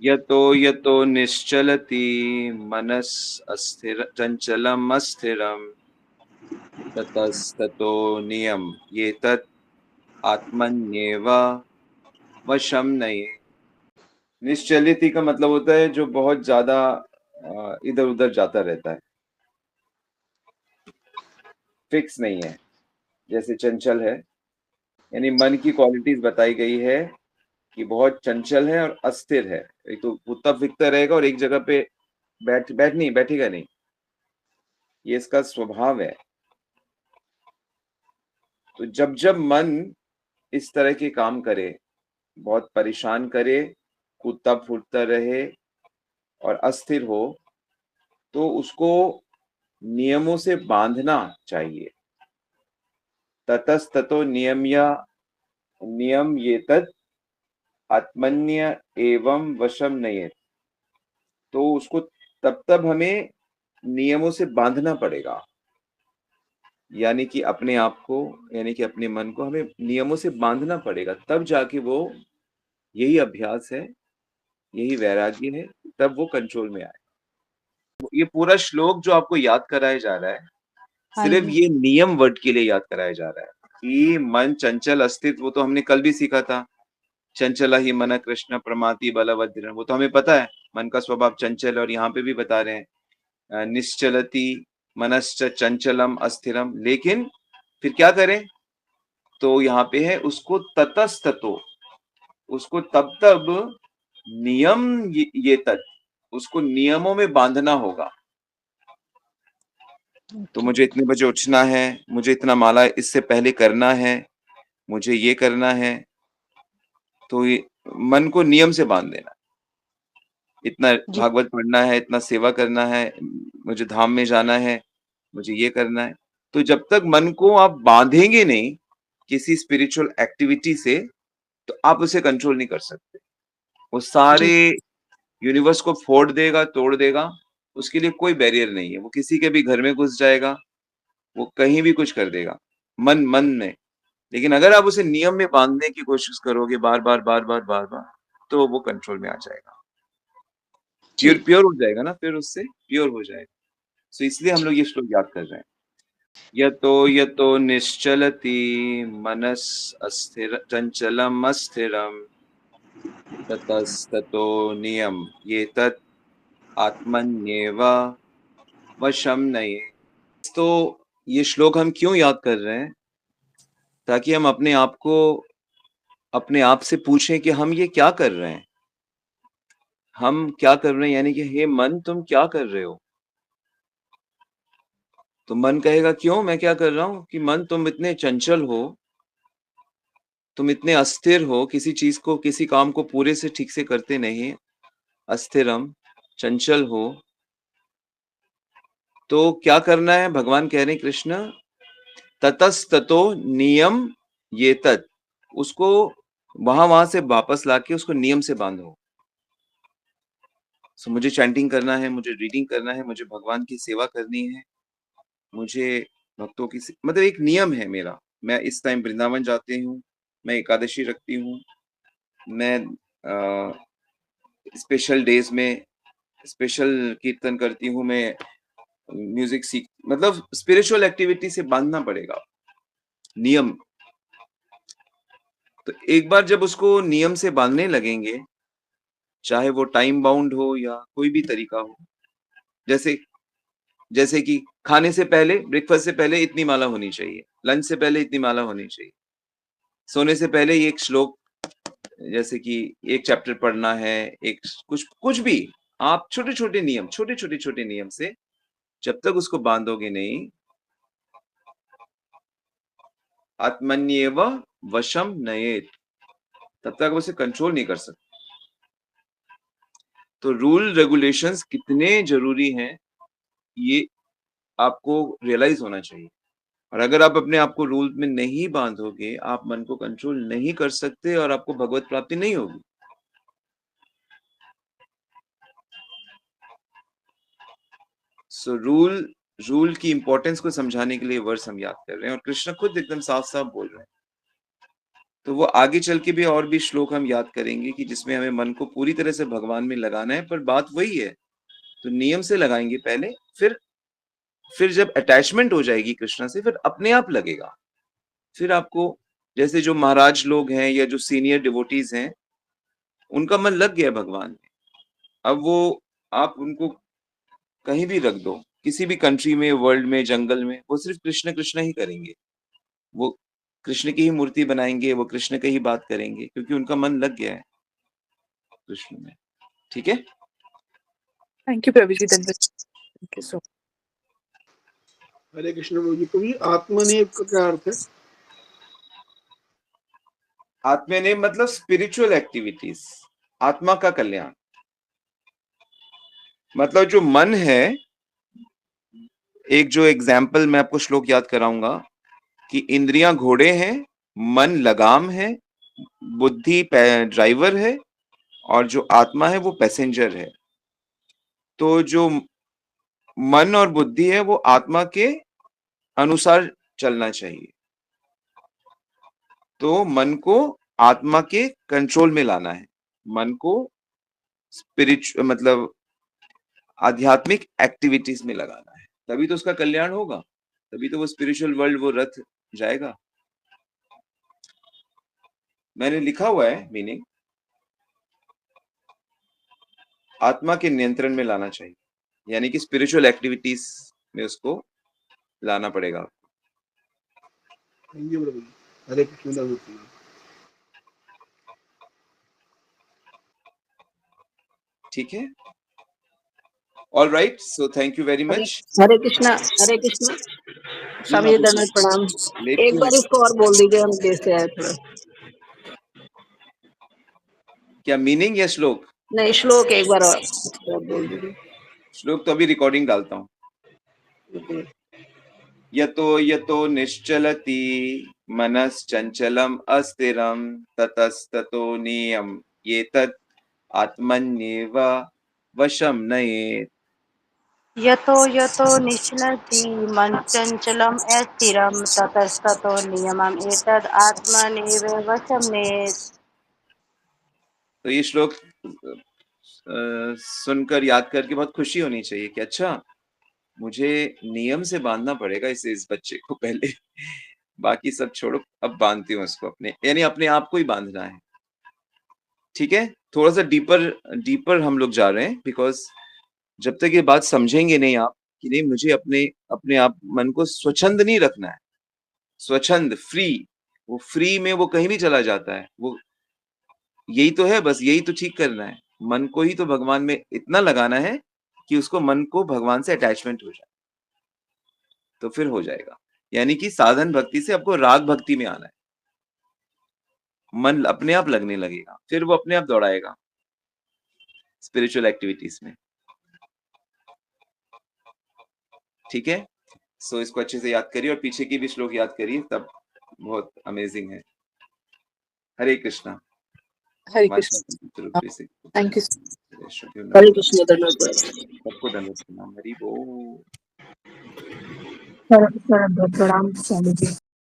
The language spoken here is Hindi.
यतो यतो निश्चलति मनस अस्थिर चंचलम अस्थिरम ततस्ततो नियम ये तत् आत्मन्येव वशम नहीं। निश्चलित का मतलब होता है जो बहुत ज्यादा इधर उधर जाता रहता है, फिक्स नहीं है। जैसे चंचल है, यानी मन की क्वालिटीज बताई गई है कि बहुत चंचल है और अस्थिर है। एक तो उतना फिरता रहेगा और एक जगह पे बैठेगा नहीं, ये इसका स्वभाव है। तो जब जब मन इस तरह के काम करे, बहुत परेशान करे, कूदता फूटता रहे और अस्थिर हो, तो उसको नियमों से बांधना चाहिए। ततस्ततो नियम्या नियम ये तत् आत्मन्य एवं वशम नहीं। तो उसको तब तब हमें नियमों से बांधना पड़ेगा, यानी कि अपने आप को, यानी कि अपने मन को हमें नियमों से बांधना पड़ेगा, तब जाके वो, यही अभ्यास है, यही वैराग्य है, तब वो कंट्रोल में आए। ये पूरा श्लोक जो आपको याद कराया जा रहा है, हाँ सिर्फ जी। ये नियम वर्ड के लिए याद कराया जा रहा है कि मन चंचल अस्तित्व, वो तो हमने कल भी सीखा था। चंचला ही मन कृष्ण प्रमाति बलवदृढ़, वो तो हमें पता है, मन का स्वभाव चंचल। और यहाँ पे भी बता रहे हैं निश्चलति मनश्च चंचलम अस्थिरम। लेकिन फिर क्या करें? तो यहाँ पे है उसको ततस्ततो, उसको तब तब नियम ये तत्, उसको नियमों में बांधना होगा। तो ओके। मुझे इतने बजे उठना है, मुझे इतना माला इससे पहले करना है, मुझे ये करना है। तो ये मन को नियम से बांध देना, इतना जी। भागवत पढ़ना है, इतना सेवा करना है, मुझे धाम में जाना है, मुझे ये करना है। तो जब तक मन को आप बांधेंगे नहीं किसी स्पिरिचुअल एक्टिविटी से, तो आप उसे कंट्रोल नहीं कर सकते। वो सारे जी। यूनिवर्स को फोड़ देगा, तोड़ देगा, उसके लिए कोई बैरियर नहीं है। वो किसी के भी घर में घुस जाएगा, वो कहीं भी कुछ कर देगा, मन मन में। लेकिन अगर आप उसे नियम में बांधने की कोशिश करोगे बार बार बार बार बार बार, तो वो कंट्रोल में आ जाएगा, जी। प्योर प्योर हो जाएगा ना, फिर उससे प्योर हो जाएगा। सो इसलिए हम लोग ये श्लोक याद कर रहे हैं। यतो यतो निश्चलति मनस अस्थिर चंचलम अस्थिरम ततस्ततो नियम ये तत् आत्मन्येव वशम नहीं। तो ये श्लोक हम क्यों याद कर रहे हैं? ताकि हम अपने आप को, अपने आप से पूछें कि हम ये क्या कर रहे हैं, हम क्या कर रहे हैं। यानी कि हे मन, तुम क्या कर रहे हो? तो मन कहेगा क्यों, मैं क्या कर रहा हूं? कि मन, तुम इतने चंचल हो, तुम इतने अस्थिर हो, किसी चीज को, किसी काम को पूरे से ठीक से करते नहीं, अस्थिरम, चंचल हो। तो क्या करना है? भगवान कह रहे हैं, कृष्ण, ततस्ततो नियम ये तत्, उसको वहां से वापस लाके उसको नियम से बांधो। सो मुझे चैंटिंग करना है, मुझे रीडिंग करना है, मुझे भगवान की सेवा करनी है, मुझे भक्तों की मतलब एक नियम है मेरा। मैं इस टाइम वृंदावन जाती हूँ, मैं एकादशी रखती हूँ, मैं स्पेशल डेज में स्पेशल कीर्तन करती हूँ, मैं म्यूजिक सीख, मतलब स्पिरिचुअल एक्टिविटी से बांधना पड़ेगा नियम। तो एक बार जब उसको नियम से बांधने लगेंगे, चाहे वो टाइम बाउंड हो या कोई भी तरीका हो, जैसे जैसे कि खाने से पहले, ब्रेकफास्ट से पहले इतनी माला होनी चाहिए, लंच से पहले इतनी माला होनी चाहिए, सोने से पहले एक श्लोक, जैसे कि एक चैप्टर पढ़ना है, एक कुछ कुछ भी। आप छोटे छोटे नियम, छोटे नियम से जब तक उसको बांधोगे नहीं, आत्मन्येव वशम नयेत, तब तक उसे कंट्रोल नहीं कर सकते। तो रूल रेगुलेशंस कितने जरूरी हैं, ये आपको रियलाइज होना चाहिए। और अगर आप अपने आप को रूल में नहीं बांधोगे, आप मन को कंट्रोल नहीं कर सकते और आपको भगवत प्राप्ति नहीं होगी। सो रूल की इंपॉर्टेंस को समझाने के लिए वर्ड्स हम याद कर रहे हैं, और कृष्ण खुद एकदम साफ साफ बोल रहे हैं तो वो आगे चल के भी और भी श्लोक हम याद करेंगे कि जिसमें हमें मन को पूरी तरह से भगवान में लगाना है, पर बात वही है। तो नियम से लगाएंगे पहले, फिर जब अटैचमेंट हो जाएगी कृष्णा से, फिर अपने आप लगेगा। फिर आपको, जैसे जो महाराज लोग हैं या जो सीनियर डिवोटीज हैं, उनका मन लग गया भगवान में। अब वो, आप उनको कहीं भी रख दो, किसी भी कंट्री में, वर्ल्ड में, जंगल में, वो सिर्फ कृष्ण कृष्ण ही करेंगे। वो कृष्ण की ही मूर्ति बनाएंगे, वो कृष्ण की ही बात करेंगे, क्योंकि उनका मन लग गया है कृष्ण में। ठीक है। Thank you Prabhu ji, thank you so. Hare Krishna Prabhu ji. कभी आत्मनियम का क्या अर्थ है? आत्मनियम मतलब स्पिरिचुअल एक्टिविटीज, आत्मा का कल्याण। मतलब जो मन है, एक जो एग्जाम्पल मैं आपको श्लोक याद कराऊंगा कि इंद्रियां घोड़े हैं, मन लगाम है, बुद्धि ड्राइवर है, और जो आत्मा है वो पैसेंजर है। तो जो मन और बुद्धि है वो आत्मा के अनुसार चलना चाहिए। तो मन को आत्मा के कंट्रोल में लाना है, मन को स्पिरिचुअल मतलब आध्यात्मिक एक्टिविटीज में लगाना है, तभी तो उसका कल्याण होगा, तभी तो वो स्पिरिचुअल वर्ल्ड, वो रथ जाएगा। मैंने लिखा हुआ है मीनिंग, आत्मा के नियंत्रण में लाना चाहिए, यानी कि स्पिरिचुअल एक्टिविटीज में उसको लाना पड़ेगा। Thank you Prabhu ji. हरे कृष्ण प्रभु जी। ठीक है, all right, so thank you very much. Hare Krishna, Hare Krishna. जी स्वामी हाँ, जी दंडवत प्रणाम। लेट एक क्यों बार है? इसको और बोल दीजिए, हम देर से आए थोड़ा। क्या मीनिंग या श्लोक? नहीं, श्लोक एक बार और बोल दीजिए। श्लोक तो अभी रिकॉर्डिंग डालता हूँ। यतो यतो निश्चलति मनश्चंचलम अस्थिरम ततस्ततो नियम एतत् आत्मन्येव वशं नयेत्। यतो यतो निश्चलति मन चंचलम अस्थिरम ततस्ततो नियमम एतद् आत्मनेव वशं नयेत्। तो ये श्लोक सुनकर, याद करके बहुत खुशी होनी चाहिए कि अच्छा, मुझे नियम से बांधना पड़ेगा इस बच्चे को पहले, बाकी सब छोड़ो, अब बांधती हूँ उसको अपने, यानी अपने आप को ही बांधना है। ठीक है, थोड़ा सा डीपर हम लोग जा रहे हैं, बिकॉज जब तक ये बात समझेंगे नहीं आप कि नहीं, मुझे अपने आप मन को स्वच्छंद नहीं रखना है, स्वच्छंद फ्री, वो फ्री में वो कहीं भी चला जाता है, वो यही तो है, बस यही तो ठीक करना है, मन को ही तो भगवान में इतना लगाना है कि उसको, मन को भगवान से अटैचमेंट हो जाए, तो फिर हो जाएगा। यानी कि साधन भक्ति से आपको राग भक्ति में आना है, मन अपने आप लगने लगेगा, फिर वो अपने आप दौड़ाएगा स्पिरिचुअल एक्टिविटीज में। ठीक है, सो इसको अच्छे से याद करिए और पीछे की भी श्लोक याद करिए, तब बहुत अमेजिंग है। हरे कृष्णा। हरे कृष्ण, थैंक यू। हरे कृष्ण दंडवत प्रणाम। सबको धन्यवाद। हरि बोल। प्रणाम स्वामी जी।